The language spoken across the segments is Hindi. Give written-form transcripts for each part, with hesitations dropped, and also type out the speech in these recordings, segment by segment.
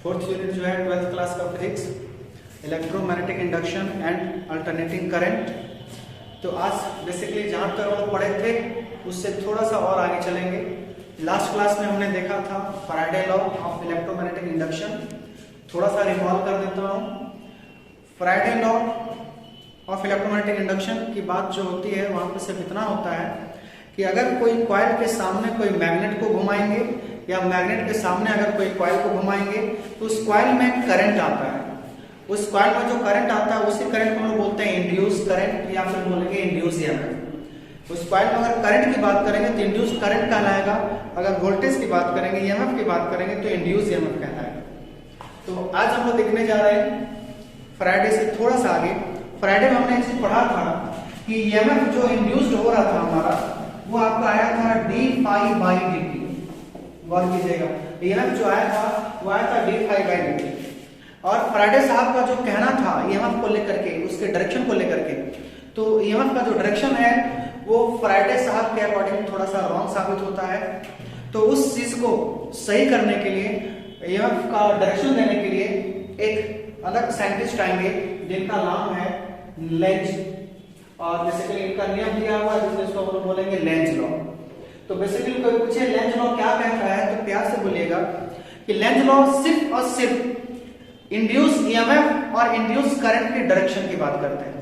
फोर्थ यूनिट जो है 12th क्लास का physics, electromagnetic induction and alternating current. तो आज बेसिकली जहाँ तक हम लोग पढ़े थे उससे थोड़ा सा और आगे चलेंगे। लास्ट क्लास में हमने देखा था Faraday law of electromagnetic induction. थोड़ा सा रिकॉल कर देता हूँ। Faraday law of electromagnetic induction की बात जो होती है वहाँ पर सिर्फ इतना होता है कि अगर कोई कॉइल के सामने कोई मैग्नेट को घुमाएंगे या मैग्नेट के सामने अगर कोई कॉइल को घुमाएंगे तो उस कॉइल में करंट आता है। उस कॉइल में जो करंट आता है उसी करंट को हम लोग बोलते हैं इंड्यूस करंट या फिर बोलेंगे इंड्यूस ईएमएफ। उस कॉइल में अगर करंट की बात करेंगे तो इंड्यूस करंट कहलाएगा, अगर वोल्टेज की बात करेंगे ईएमएफ की बात करेंगे तो इंड्यूस ईएमएफ कहलाएगा। तो आज हम लोग देखने जा रहे हैं फैराडे से थोड़ा सा आगे। फैराडे में हमने एक चीज पढ़ा था कि ईएमएफ जो इंड्यूस्ड हो रहा था हमारा वो आपका आया था D phi by D t. गौर कीजिएगा, ईएमएफ जो आया था वो आया था D phi by D t. और फैराडे साहब का जो कहना था ईएमएफ को लेकर के, उसके डायरेक्शन को लेकर के, तो ईएमएफ का जो डायरेक्शन है वो फैराडे साहब के अकॉर्डिंग थोड़ा सा रॉन्ग साबित होता है। तो उस चीज को सही करने के लिए, ईएमएफ का डायरेक्शन देने के लिए एक अलग साइंटिस्ट आएंगे जिनका नाम है लेंज। और बेसिकली इनका नियम दिया हुआ है जिसको हम लोग बोलेंगे लेंज लॉ। तो बेसिकली कोई पूछे लेंज लॉ क्या कहता है तो प्यार से बोलिएगा कि लेंज लॉ सिर्फ और सिर्फ इंड्यूस ईएमएफ और इंड्यूस करंट के डायरेक्शन की बात करते हैं।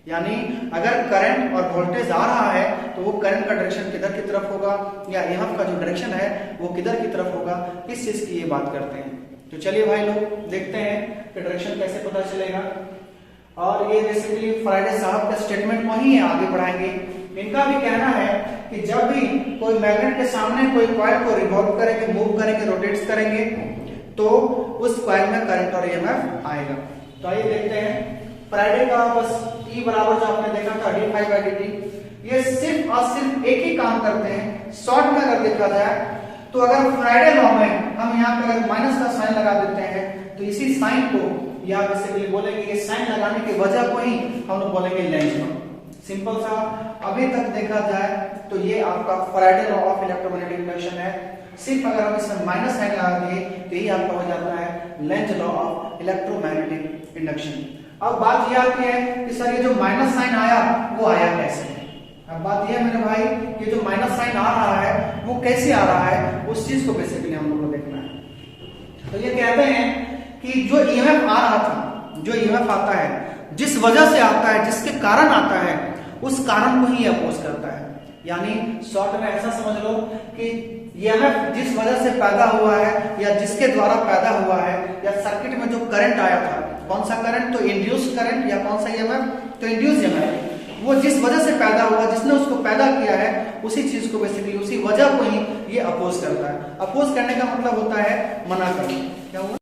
यानी अगर करंट और वोल्टेज आ रहा है तो वो करंट का डायरेक्शन किधर की तरफ होगा या ईएमएफ का जो डायरेक्शन है वो किधर की तरफ होगा, इस चीज की ये बात करते हैं। तो चलिए भाई लोग देखते हैं कि डायरेक्शन कैसे पता चलेगा। और ये बेसिकली फैराडे साहब का स्टेटमेंट वही है, आगे बढ़ाएंगे। इनका भी कहना है कि जब भी कोई मैग्नेट के सामने कोई कॉइल को रिवॉल्व करेंगे, मूव करेंगे, रोटेट्स करेंगे तो उस कॉइल में करंट और ईएमएफ आएगा। तो आइए देखते हैं फैराडे का बस E बराबर जो आपने देखा था D phi by D T, ये सिर्फ और सिर्फ एक ही काम करते हैं। शॉर्ट में अगर देखा जाए तो अगर फैराडे लॉ में हम यहाँ पे अगर माइनस का साइन लगा देते हैं तो इसी साइन को या बेसिकली बोलेंगे ये साइन लगाने की वजह को ही हम लोग बोलेंगे लेंज लॉ। सिंपल सा अभी तक देखा जाए तो ये आपका Faraday law of electromagnetic induction है। सिर्फ अगर हम इसमें माइनस साइन लगा दिए तो ये आपका हो जाता है Lenz law of electromagnetic induction. अब बात ये आती है कि सर ये जो माइनस साइन आया वो आया कैसे। अब बात ये है मेरे भाई, ये जो माइनस साइन आ रहा है वो कैसे आ रहा है, उस चीज को बेसिकली हम लोग को देखना है। तो ये कहते हैं कि जो ईएमएफ आ रहा था, जो ईएमएफ आता है, जिस वजह से आता है, जिसके कारण आता है, उस कारण को ही अपोज करता है। यानी शॉर्ट में ऐसा समझ लो कि ईएमएफ जिस वजह से पैदा हुआ है या जिसके द्वारा पैदा हुआ है या सर्किट में जो करंट आया था, कौन सा करंट, तो इंड्यूस करंट, या कौन सा ईएमएफ, तो इंड्यूस ईएमएफ, वो जिस वजह से पैदा हुआ, जिसने उसको पैदा किया है, उसी चीज को बेसिकली, उसी वजह को ही ये अपोज करता है। अपोज करने का मतलब होता है मना करना। क्या हुआ?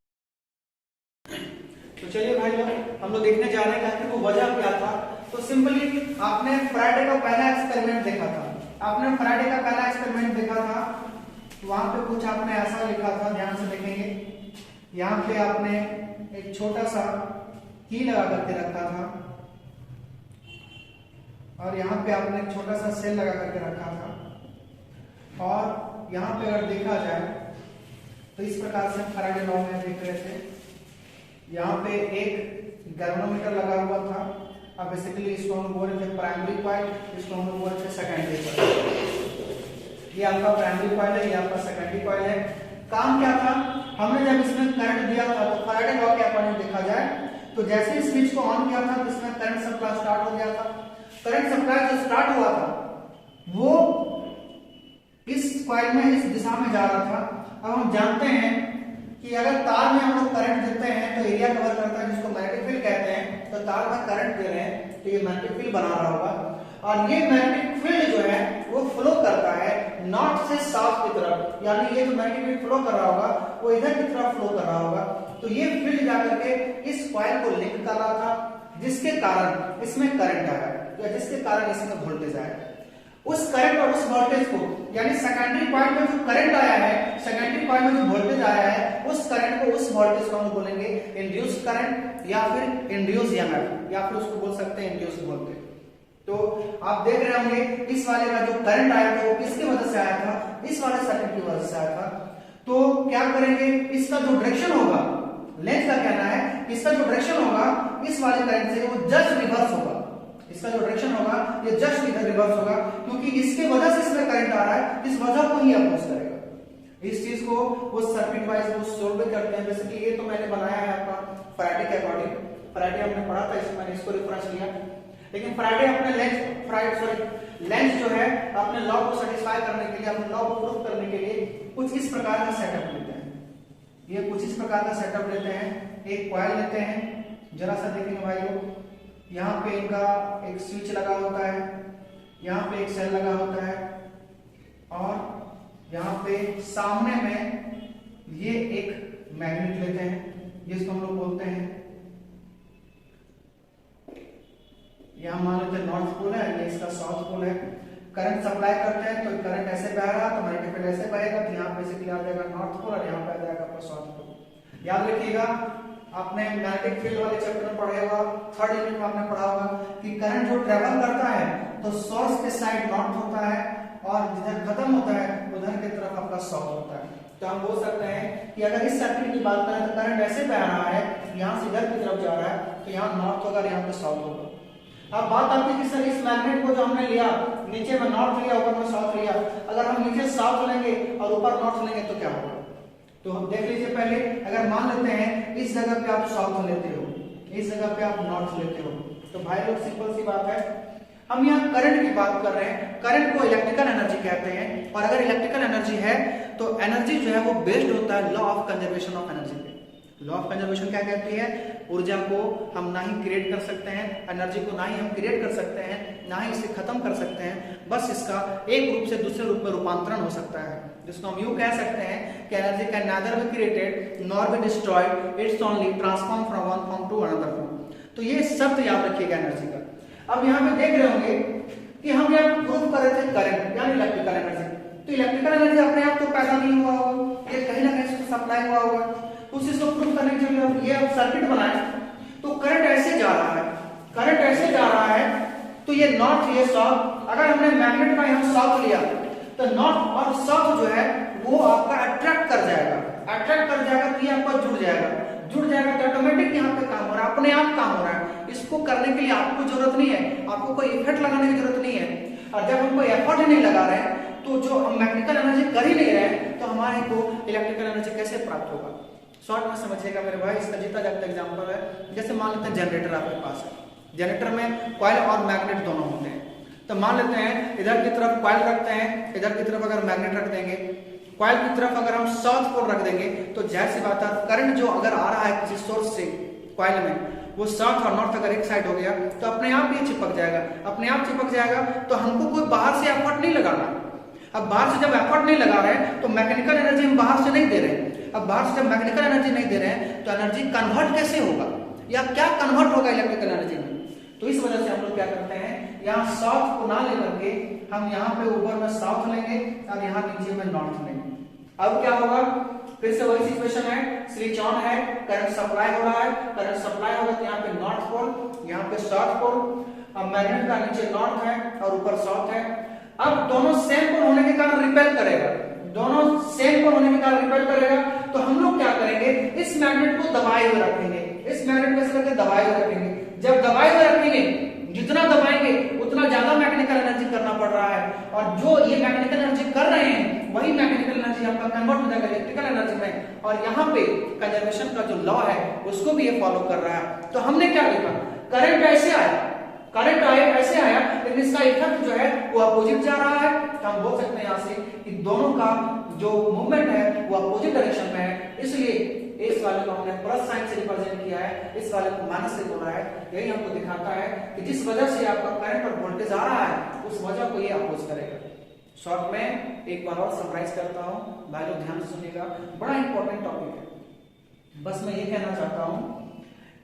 तो चलिए भाई लोग हम लोग देखने जा रहे हैं कि वो वजह क्या था। तो सिंपली आपने फैराडे का पहला एक्सपेरिमेंट देखा था, आपने फैराडे का पहला एक्सपेरिमेंट देखा था, वहां पे कुछ आपने ऐसा लिखा था, ध्यान से देखेंगे। यहाँ पे आपने एक छोटा सा की लगा करके रखा था और यहाँ पे आपने एक छोटा सा सेल लगा करके रखा था। और यहाँ पे अगर देखा जाए तो इस प्रकार से फैराडे लॉ में देख रहे थे, यहाँ पे एक गैल्वेनोमीटर लगा हुआ था। अब बेसिकली इसको हम बोल रहे थे प्राइमरी कॉइल, इसको हम बोल रहे थे सेकेंडरी कॉइल। ये आपका प्राइमरी कॉइल है, ये आपका सेकेंडरी कॉइल है। काम क्या था, हमने जब इसमें करंट दिया था तो फैराडे लॉ के अकॉर्डिंग देखा जाए तो जैसे ही स्विच को ऑन किया था तो इसमें करंट सप्लाई स्टार्ट हो गया था। करंट सप्लाई जो स्टार्ट हुआ था वो इस कॉइल में इस दिशा में जा रहा था। अब हम जानते हैं कि अगर तार में हम लोग करंट देते हैं तो एरिया कवर करता है, जिसको मैग्नेटिक फील्ड कहते हैं। तो तार में करंट दे रहे हैं तो ये मैग्नेटिक फील्ड बना रहा होगा और ये मैग्नेटिक फील्ड जो है वो फ्लो करता है नॉर्थ से साउथ की तरफ। यानी ये जो मैग्नेटिक फील्ड फ्लो कर रहा होगा वो इधर की तरफ फ्लो कर रहा होगा। तो ये फील्ड जाकर के इस कॉइल को लिंक कर रहा था, जिसके कारण इसमें करंट आया या जिसके कारण इसमें वोल्टेज आया। उस करंट और उस वोल्टेज को, यानी सेकेंडरी कॉइल में जो करंट आया है, सेकेंडरी कॉइल में जो वोल्टेज आया है, उस करंट को, उस वोल्टेज को हम बोलेंगे इंड्यूस करंट या फिर इंड्यूस ईएमएफ, या फिर उसको बोल सकते हैं इंड्यूस वोल्टेज। तो आप देख रहे होंगे इस वाले का जो करंट आया था वो किसकी वजह से आया था, इस वाले सर्किट की वजह से आया था। तो क्या करेंगे, इसका जो डायरेक्शन होगा, लेंस का कहना है इसका जो डायरेक्शन होगा इस वाले करंट से वो जस्ट रिवर्स होगा। इसका जो डायरेक्शन होगा ये जस्ट इधर रिवर्स होगा, क्योंकि इसके वजह से इसमें करंट आ रहा है, इस वजह को ही अपोज करेगा। इस चीज को वो सर्किट वाइज वो सोल्व करते हैं। जैसे कि ये तो मैंने बनाया है आपका फैराडे के अकॉर्डिंग, फैराडे हमने पढ़ा था, इसमें मैंने इसको रेफरेंस लिया। लेकिन फैराडे अपने लेंस जो है अपने लॉ को सेटिस्फाई करने के लिए, अपने लॉ को प्रूव करने के लिए कुछ इस प्रकार का सेटअप लेते हैं। ये कुछ इस प्रकार का सेटअप लेते हैं। एक कॉइल लेते हैं, जरा सा देखेंगे भाई लोग, यहाँ पे इनका एक स्विच लगा होता है, यहाँ पे एक सेल लगा होता है, और यहाँ पे सामने में ये एक मैग्नेट लेते हैं जिसको हम लोग बोलते हैं, यहाँ मान लेते हैं नॉर्थ पोल है, ये इसका साउथ पोल है। करंट सप्लाई करते हैं तो करंट ऐसे बह रहा तो मैग्नेटिक फील्ड ऐसे बहेगा, तो यहाँ पे बेसिकली आ जाएगा नॉर्थ पोल और यहाँ पे आ जाएगा आपका साउथ पोल। याद रखिएगा, आपने मैग्नेटिक फील्ड वाले चैप्टर में पढ़ा होगा, थर्ड यूनिट में आपने पढ़ा होगा कि करंट जो ट्रेवल करता है तो सोर्स के साइड नॉर्थ होता है और जिधर खत्म होता है उधर की तरफ आपका साउथ होता है। तो हम बोल सकते हैं कि अगर इस सर्किट की बात करें तो करंट ऐसे बह रहा है, यहाँ से इधर की तरफ जा रहा है, तो यहाँ नॉर्थ होगा और यहाँ पे साउथ होगा। अब बात आती है कि सर इस मैग्नेट को जो हमने लिया, नीचे में नॉर्थ लिया, ऊपर में साउथ लिया, अगर हम नीचे साउथ लेंगे और ऊपर नॉर्थ लेंगे तो क्या होगा? तो हम देख लीजिए पहले, अगर मान लेते हैं इस जगह पे आप साउथ लेते हो, इस जगह पे आप नॉर्थ लेते हो, तो भाई लोग सिंपल सी बात है, हम यहाँ करंट की बात कर रहे हैं। करंट को इलेक्ट्रिकल एनर्जी कहते हैं, और अगर इलेक्ट्रिकल एनर्जी है तो एनर्जी जो है वो बेस्ड होता है law of conservation of energy पे। लॉ ऑफ कंजर्वेशन क्या कहती है? ऊर्जा को हम ना ही क्रिएट कर सकते हैं, एनर्जी को ना ही हम क्रिएट कर सकते हैं, ना ही इसे खत्म कर सकते हैं, बस इसका एक रूप से दूसरे रूप में रूपांतरण हो सकता है, जिसको हम यूं कह सकते हैं कि energy can neither be created nor be destroyed, it's only transform from one form to another form. तो ये शब्द याद रखिएगा एनर्जी का। अब यहाँ पे देख रहे होंगे कि हम यहाँ प्रूव कर रहे थे करंट यानी इलेक्ट्रिकल एनर्जी, तो इलेक्ट्रिकल एनर्जी अपने आप तो पैदा नहीं हुआ होगा, ये कहीं ना कहीं से सप्लाई हुआ होगा। उस चीज को प्रूव करने के लिए ये अब सर्किट बनाए, तो करंट ऐसे जा रहा है, करंट ऐसे जा रहा है, तो ये नॉर्थ ये साउथ, अगर हमने मैग्नेट का यहाँ साउथ लिया तो नॉर्थ और साउथ जो है वो आपका अट्रैक्ट कर जाएगा, अट्रैक्ट कर जाएगा तो ये आपका जुड़ जाएगा, जुड़ जाएगा तो ऑटोमेटिक यहाँ पे काम हो रहा है, अपने आप काम हो रहा है। इसको करने के लिए आपको जरूरत नहीं है, आपको कोई इफेक्ट लगाने की जरूरत नहीं है, और जब हम कोई एफर्ट ही नहीं लगा रहे हैं तो जो हम मैग्नेटिकल एनर्जी कर ही नहीं रहे तो हमारे को इलेक्ट्रिकल एनर्जी कैसे प्राप्त होगा? शॉर्ट में समझिएगा मेरे भाई, इसका जीता जागता एग्जांपल है, जैसे मान लेते हैं जनरेटर आपके पास है, जनरेटर में कॉइल और मैग्नेट दोनों होते हैं, तो मान लेते हैं इधर की तरफ कॉइल रखते हैं, इधर की तरफ अगर मैग्नेट रख देंगे, कॉइल की तरफ अगर हम साउथ पोल रख देंगे तो जाहिर सी बात है करंट जो अगर आ रहा है किसी सोर्स से कॉइल में, वो साउथ और नॉर्थ अगर एक साइड हो गया तो अपने आप ये चिपक जाएगा, अपने आप चिपक जाएगा, तो हमको कोई बाहर से एफर्ट नहीं लगाना। अब बाहर से जब एफर्ट नहीं लगा रहे हैं तो मैकेनिकल एनर्जी हम बाहर से नहीं दे रहे हैं, अब बाहर से जब मैकेनिकल एनर्जी नहीं दे रहे हैं तो एनर्जी कन्वर्ट कैसे होगा या क्या कन्वर्ट होगा इलेक्ट्रिकल एनर्जी में? तो इस वजह से हम लोग क्या करते हैं, यहाँ साउथ को ना लेकर के हम यहाँ पे ऊपर में साउथ लेंगे और यहाँ नीचे में नॉर्थ लेंगे। अब क्या होगा, फिर से वही सिचुएशन है, स्विच ऑन है, करंट सप्लाई हो रहा है, करंट सप्लाई होगा तो यहाँ पे नॉर्थ पोल, यहाँ पे साउथ पोल, अब मैग्नेट का नीचे नॉर्थ है और ऊपर साउथ है। अब दोनों सेम पोल होने के कारण रिपेल करेगा, दोनों सेम पोल होने के कारण रिपेल करेगा, तो हम लोग क्या करेंगे, इस मैग्नेट को दबाए हुए रखेंगे, इस मैग्नेट को ऐसे करके दबाए हुए रखेंगे। जब दबाए हुए रखेंगे, जितना दबाएंगे उतना ज्यादा मैकेनिकल एनर्जी करना पड़ रहा है, और जो ये मैकेनिकल एनर्जी कर रहे हैं वही मैकेनिकल एनर्जी आपका कन्वर्ट हो जाएगा इलेक्ट्रिकल एनर्जी में, और यहाँ पे कंजर्वेशन का जो लॉ है उसको भी ये फॉलो कर रहा है। तो हमने क्या देखा, करंट ऐसे आया, करंट आया ऐसे आया, लेकिन इसका इफेक्ट जो है वो अपोजिट जा रहा है, तो हम बोल सकते हैं यहाँ से कि दोनों का जो मूवमेंट है वो अपोजिट डायरेक्शन में है, इसलिए इस वाले को हमने प्लस साइन से रिप्रेजेंट किया है, इस वाले को माइनस से बोला है। यही हमको दिखाता है कि जिस वजह से आपका करंट और वोल्टेज आ रहा है उस वजह को ये अपोज करेगा। शॉर्ट में एक बार और समराइज करता हूं, भाई लोग ध्यान से सुनिएगा, बड़ा इंपॉर्टेंट टॉपिक है। बस मैं ये कहना चाहता हूं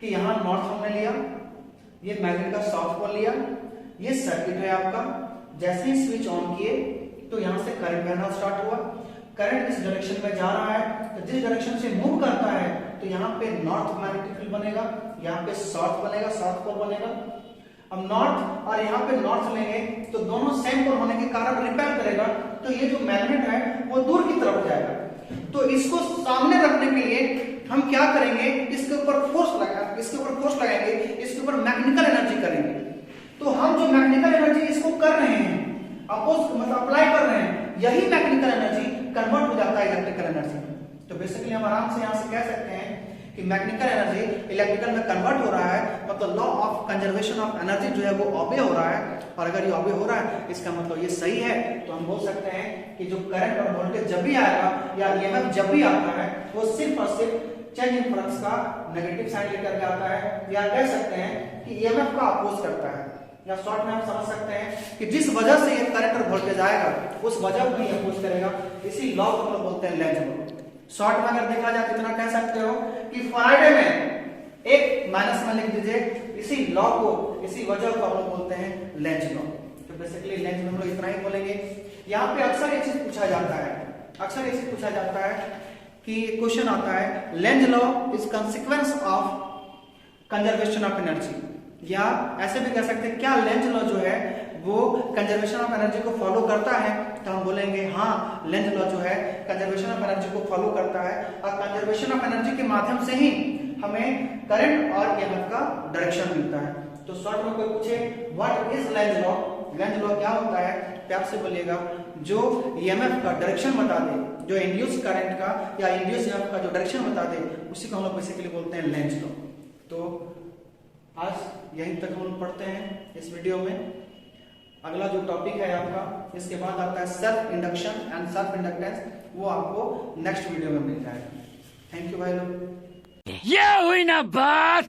कि यहाँ नॉर्थ हमने लिया, ये मैग्नेट का साउथ पोल लिया, ये सर्किट है आपका, जैसे ही स्विच ऑन किए तो यहाँ से करंट बहना स्टार्ट हुआ, करंट इस डायरेक्शन में जा रहा है, तो जिस डायरेक्शन से मूव करता है तो यहाँ पे नॉर्थ मैग्नेटिक फील्ड बनेगा, यहाँ पे साउथ बनेगा, साउथ पोल बनेगा। अब नॉर्थ और यहाँ पे नॉर्थ लेंगे तो दोनों सेम पोल होने के कारण रिपेल करेगा, तो ये जो मैग्नेट है वो दूर की तरफ जाएगा। तो इसको सामने रखने के लिए हम क्या करेंगे, इसके ऊपर फोर्स लगाएंगे, इसके ऊपर मैकेनिकल एनर्जी करेंगे। तो हम जो मैकेनिकल एनर्जी इसको कर रहे हैं, अपोज मतलब अप्लाई कर रहे हैं, यही मैकेनिकल एनर्जी कन्वर्ट हो जाता है इलेक्ट्रिकल एनर्जी में। तो बेसिकली हम आराम से यहां से कह सकते हैं कि मैकेनिकल एनर्जी इलेक्ट्रिकल में कन्वर्ट हो रहा है, मतलब law of conservation of energy जो है वो ऑबे हो रहा है। और अगर ये ऑबे हो रहा है इसका मतलब ये सही है, तो हम बोल सकते हैं कि जो करंट और वोल्टेज जब भी आएगा या ईएमएफ जब भी आता है वो सिर्फ और सिर्फ चेंज इन फ्लक्स का नेगेटिव साइन लेकर के आता है, या कह सकते हैं कि ईएमएफ का अपोज करता है। या शॉर्ट में हम समझ सकते हैं कि जिस वजह से ये करंट और वोल्टेज आएगा उस वजह को ही अपोज करेगा। इसी लॉ को हम बोलते हैं लेंज लॉ। शॉर्ट में अगर देखा जाए तो इतना कह सकते हो कि फैराडे में एक माइनस में लिख दीजिए, इसी लॉ को, इसी वजह को हम लोग बोलते हैं लेंज लॉ। तो बेसिकली लेंज में हम लोग इतना ही बोलेंगे। यहाँ पे अक्सर ये चीज पूछा जाता है, कि क्वेश्चन आता है Lenz law is consequence of conservation of energy, या ऐसे भी कह सकते हैं क्या लेंज लॉ जो है वो कंजर्वेशन ऑफ एनर्जी को फॉलो करता है। तो हम बोलेंगे हाँ, लेंज लॉ जो है कंजर्वेशन ऑफ एनर्जी को फॉलो करता है, और कंजर्वेशन ऑफ एनर्जी के माध्यम से ही हमें करंट और ईएमएफ का डायरेक्शन मिलता है। तो शॉर्ट में कोई पूछे what is Lenz law, Lenz law क्या होता है, प्यार से बोलिएगा, जो ईएमएफ का डायरेक्शन बता दे, जो इंड्यूस करंट का या इंड्यूस ईएमएफ का जो डायरेक्शन बता दे, उसी को हम लोग बेसिकली बोलते हैं लेंज लॉ। तो आज यहीं तक हम लोग पढ़ते हैं इस वीडियो में। अगला जो टॉपिक है आपका, इसके बाद आता है self induction and self inductance, वो आपको नेक्स्ट वीडियो में मिल जाएगा। थैंक यू भाई लोग। ये हुई ना बात।